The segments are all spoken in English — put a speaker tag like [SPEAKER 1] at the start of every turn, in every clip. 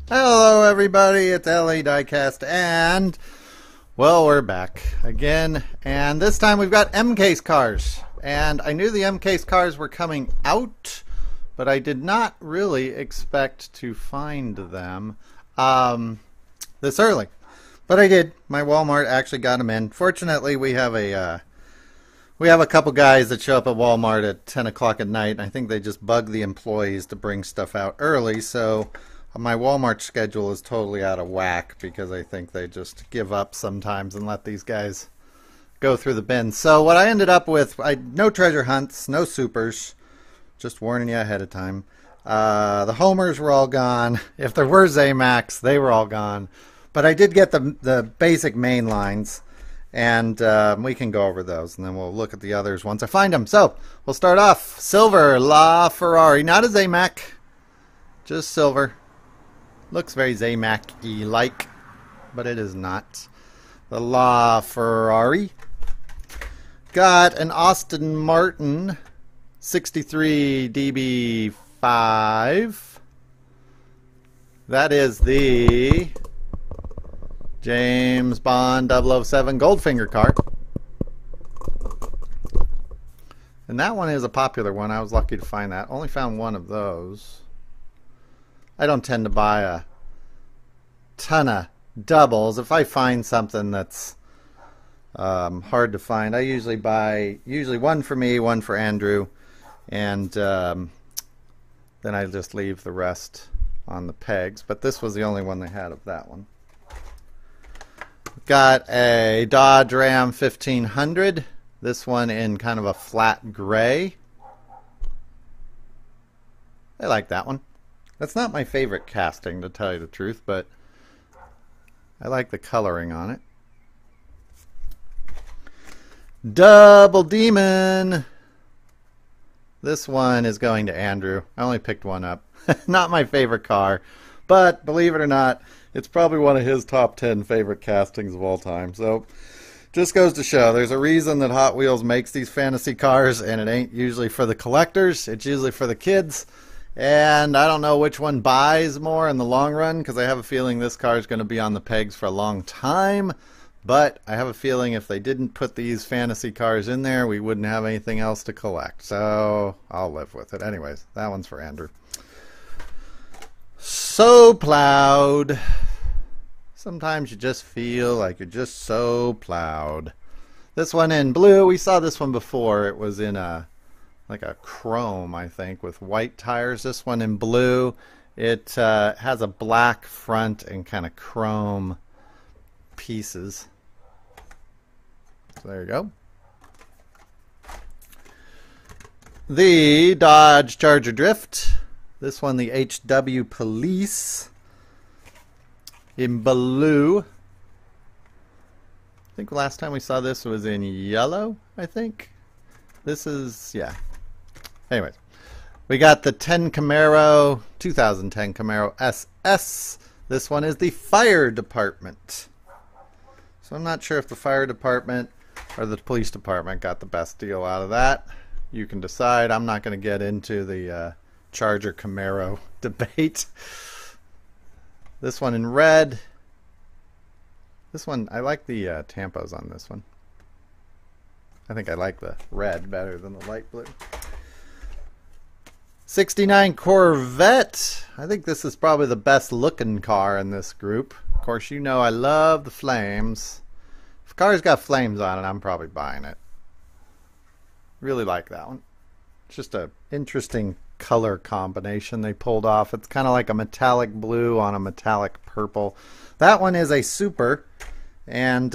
[SPEAKER 1] Hello everybody, it's LA Diecast, and well, we're back again, and this time we've got M case cars. And I knew the M case cars were coming out, but I did not really expect to find them this early. But I did. My Walmart actually got them in. Fortunately, we have a couple guys that show up at Walmart at 10 o'clock at night, and I think they just bug the employees to bring stuff out early, so my Walmart schedule is totally out of whack because I think they just give up sometimes and let these guys go through the bins. So what I ended up with, no treasure hunts, no supers, just warning you ahead of time. The homers were all gone. If there were Zamax, they were all gone. But I did get the basic main lines, and we can go over those, and then we'll look at the others once I find them. So we'll start off. Silver La Ferrari, not a Zamac, just silver. Looks very Zamac-y like, but it is not. The La Ferrari. Got an Aston Martin 63 DB5. That is the James Bond 007 Goldfinger car. And that one is a popular one. I was lucky to find that. Only found one of those. I don't tend to buy a ton of doubles. If I find something that's hard to find, I usually buy one for me, one for Andrew, and then I just leave the rest on the pegs. But this was the only one they had of that one. Got a Dodge Ram 1500. This one in kind of a flat gray. I like that one. That's not my favorite casting, to tell you the truth, but I like the coloring on it. Double Demon. This one is going to Andrew. I only picked one up. Not my favorite car, but believe it or not, it's probably one of his top 10 favorite castings of all time. So just goes to show there's a reason that Hot Wheels makes these fantasy cars, and it ain't usually for the collectors. It's usually for the kids. And I don't know which one buys more in the long run, because I have a feeling this car is going to be on the pegs for a long time. But I have a feeling if they didn't put these fantasy cars in there, we wouldn't have anything else to collect. So I'll live with it. Anyways, that one's for Andrew. So plowed. Sometimes you just feel like you're just so plowed. This one in blue. We saw this one before. It was in like a chrome, I think, with white tires. This one in blue. It has a black front and kind of chrome pieces. So there you go. The Dodge Charger Drift. This one, the HW Police in blue. I think last time we saw this was in yellow, I think. This is, yeah. Anyways, we got the 2010 Camaro SS. This one is the fire department. So I'm not sure if the fire department or the police department got the best deal out of that. You can decide. I'm not going to get into the Charger Camaro debate. This one in red. This one, I like the tampos on this one. I think I like the red better than the light blue. 69 Corvette. I think this is probably the best looking car in this group. Of course, you know I love the flames. If a car's got flames on it, I'm probably buying it. Really like that one. It's just an interesting color combination they pulled off. It's kind of like a metallic blue on a metallic purple. That one is a super, and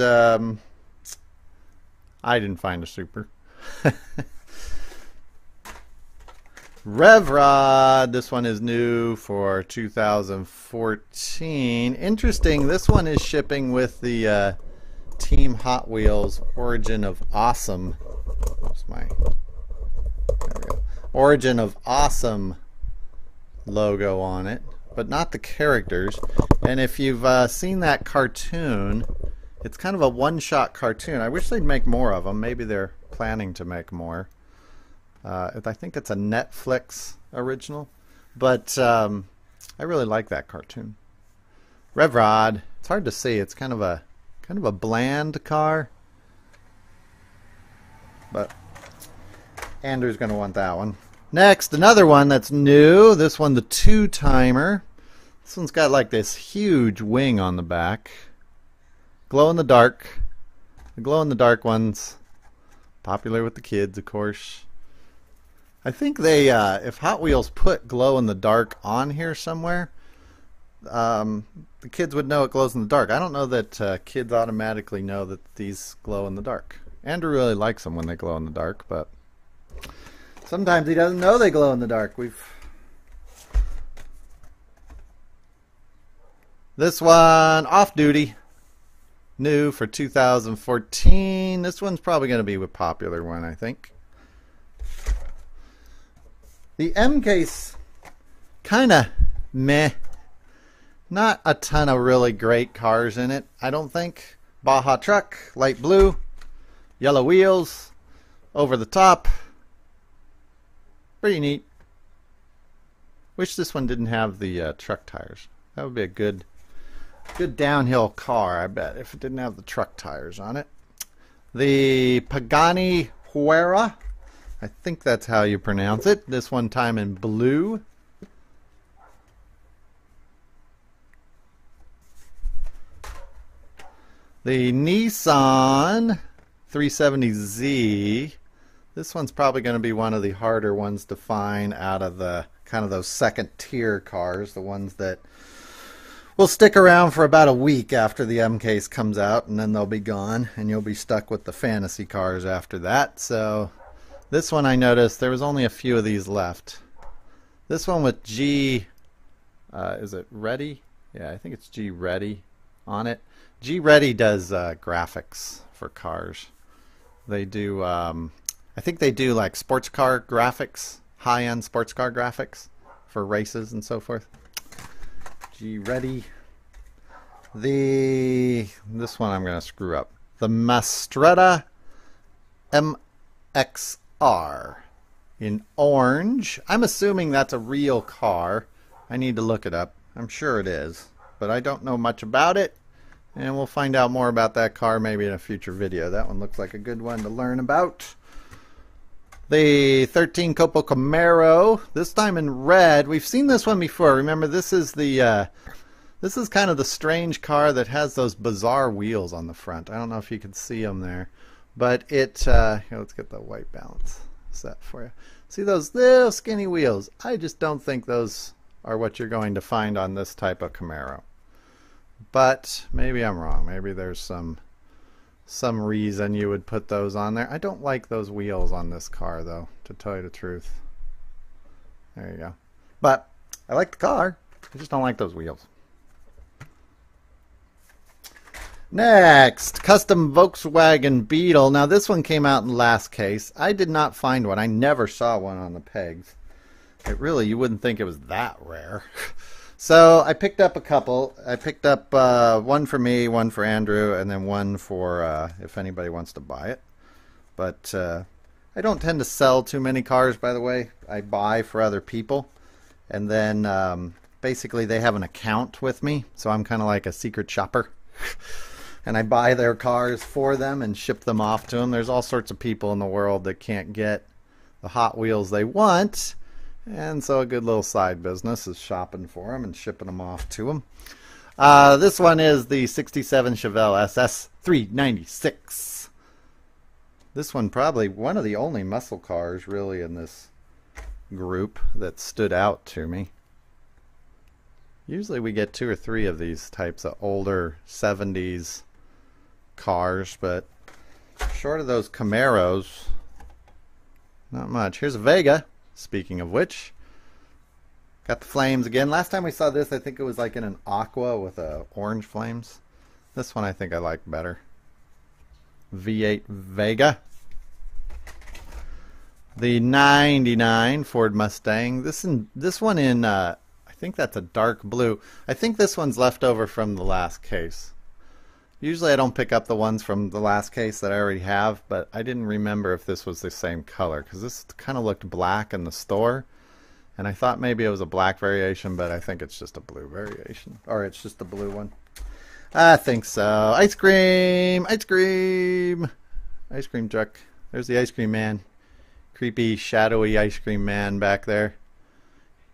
[SPEAKER 1] I didn't find a super. Rev Rod. This one is new for 2014. Interesting. This one is shipping with the Team Hot Wheels Origin of Awesome. Where's my? There we go. Origin of Awesome logo on it, but not the characters. And if you've seen that cartoon, it's kind of a one-shot cartoon. I wish they'd make more of them. Maybe they're planning to make more. I think it's a Netflix original, but I really like that cartoon. Rev Rod. It's hard to see. It's kind of a bland car. But Andrew's going to want that one. Next, another one that's new. This one, the two-timer. This one's got like this huge wing on the back. Glow in the dark. The glow in the dark ones, popular with the kids, of course. I think they, if Hot Wheels put glow in the dark on here somewhere, the kids would know it glows in the dark. I don't know that kids automatically know that these glow in the dark. Andrew really likes them when they glow in the dark, but sometimes he doesn't know they glow in the dark. This one, off duty. New for 2014. This one's probably going to be a popular one, I think. The M case, kind of meh. Not a ton of really great cars in it, I don't think. Baja Truck, light blue, yellow wheels, over the top. Pretty neat. Wish this one didn't have the truck tires. That would be a good downhill car, I bet, if it didn't have the truck tires on it. The Pagani Huayra, I think that's how you pronounce it. This one time in blue. The Nissan 370Z. This one's probably going to be one of the harder ones to find out of the kind of those second tier cars, the ones that will stick around for about a week after the M case comes out, and then they'll be gone, and you'll be stuck with the fantasy cars after that. So this one, I noticed there was only a few of these left. This one with G, is it Ready? Yeah, I think it's G Ready on it. G Ready does graphics for cars. They do, I think they do like sports car graphics, high-end sports car graphics for races and so forth. Ready. This one I'm going to screw up. The Maserati M X in orange. I'm assuming that's a real car. I need to look it up. I'm sure it is, but I don't know much about it, and we'll find out more about that car maybe in a future video. That one looks like a good one to learn about. The 13 Copo Camaro, this time in red. We've seen this one before. Remember, this is the this is kind of the strange car that has those bizarre wheels on the front. I don't know if you can see them there, but it here, let's get the white balance set for you. See those little skinny wheels? I just don't think those are what you're going to find on this type of Camaro. But maybe I'm wrong. Maybe there's some reason you would put those on there. I don't like those wheels on this car, though, to tell you the truth. There you go. But I like the car. I just don't like those wheels. Next, custom Volkswagen Beetle. Now, this one came out in the last case. I did not find one. I never saw one on the pegs. It really, you wouldn't think it was that rare. So I picked up a couple. I picked up one for me, one for Andrew, and then one for if anybody wants to buy it. But I don't tend to sell too many cars, by the way. I buy for other people. And then basically they have an account with me, so I'm kind of like a secret shopper. And I buy their cars for them and ship them off to them. There's all sorts of people in the world that can't get the Hot Wheels they want. And so a good little side business is shopping for them and shipping them off to them. This one is the 67 Chevelle SS 396. This one probably one of the only muscle cars really in this group that stood out to me. Usually we get 2 or 3 of these types of older 70s cars, but short of those Camaros, not much. Here's a Vega. Speaking of which, got the flames again. Last time we saw this, I think it was like in an aqua with orange flames. This one I think I like better. V8 Vega. The 99 Ford Mustang. This one in, I think that's a dark blue. I think this one's left over from the last case. Usually I don't pick up the ones from the last case that I already have, but I didn't remember if this was the same color, because this kind of looked black in the store, And I thought maybe it was a black variation, but I think it's just a blue variation. Or it's just the blue one. I think so. Ice cream! Ice cream! Ice cream truck. There's the ice cream man. Creepy, shadowy ice cream man back there.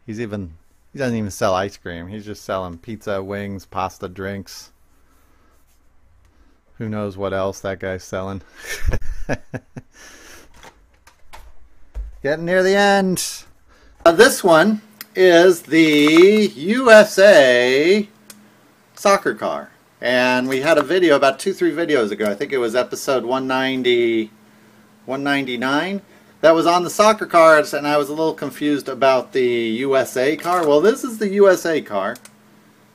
[SPEAKER 1] He doesn't even sell ice cream. He's just selling pizza, wings, pasta, drinks. Who knows what else that guy's selling. Getting near the end. This one is the USA soccer car. And we had a video about 2-3 videos ago. I think it was episode 199. That was on the soccer cars, and I was a little confused about the USA car. Well, this is the USA car.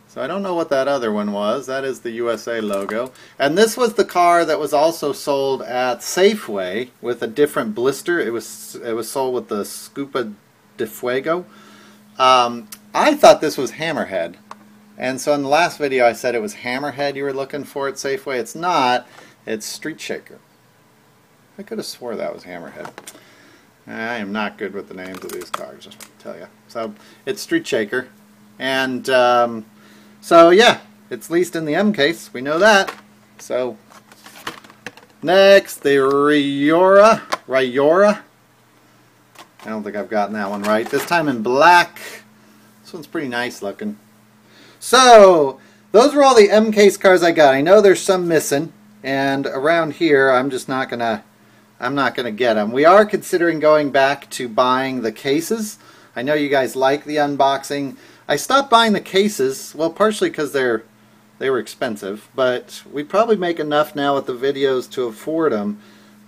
[SPEAKER 1] So I don't know what that other one was. That is the USA logo. And this was the car that was also sold at Safeway with a different blister. It was sold with the Scupa de Fuego. I thought this was Hammerhead. And so in the last video I said it was Hammerhead you were looking for at Safeway. It's not. It's Street Shaker. I could have swore that was Hammerhead. I am not good with the names of these cars, just to tell you. So it's Street Shaker. And so yeah, it's leased in the M case. We know that. So next, the Ryora. I don't think I've gotten that one right. This time in black. This one's pretty nice looking. So those were all the M case cars I got. I know there's some missing, and around here I'm just not gonna get them. We are considering going back to buying the cases. I know you guys like the unboxing. I stopped buying the cases, well, partially because they were expensive, but we probably make enough now with the videos to afford them.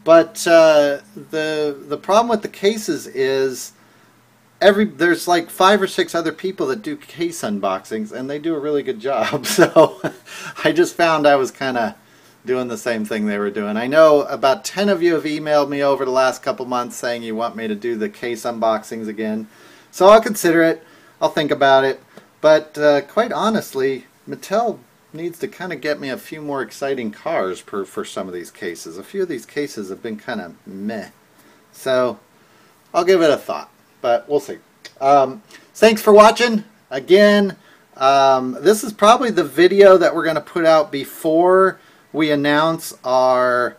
[SPEAKER 1] But the problem with the cases is there's like 5 or 6 other people that do case unboxings, and they do a really good job. So I just found I was kind of doing the same thing they were doing. I know about 10 of you have emailed me over the last couple months saying you want me to do the case unboxings again. So I'll consider it. I'll think about it. But quite honestly, Mattel needs to kind of get me a few more exciting cars for some of these cases. A few of these cases have been kind of meh. So I'll give it a thought. But we'll see. Thanks for watching. Again, this is probably the video that we're going to put out before we announce our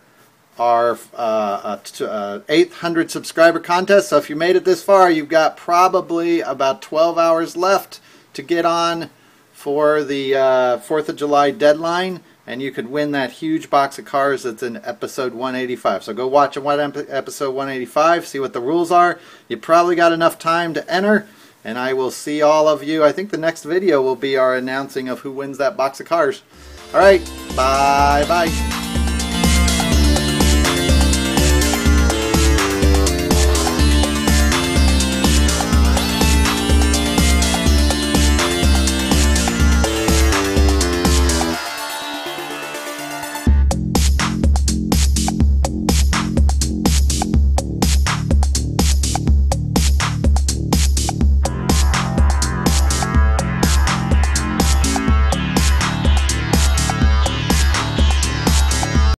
[SPEAKER 1] 800 subscriber contest. So if you made it this far, you've got probably about 12 hours left to get on for the 4th of July deadline, and you could win that huge box of cars that's in episode 185. So go watch episode 185, see what the rules are. You probably got enough time to enter, and I will see all of you. I think the next video will be our announcing of who wins that box of cars. All right, bye-bye.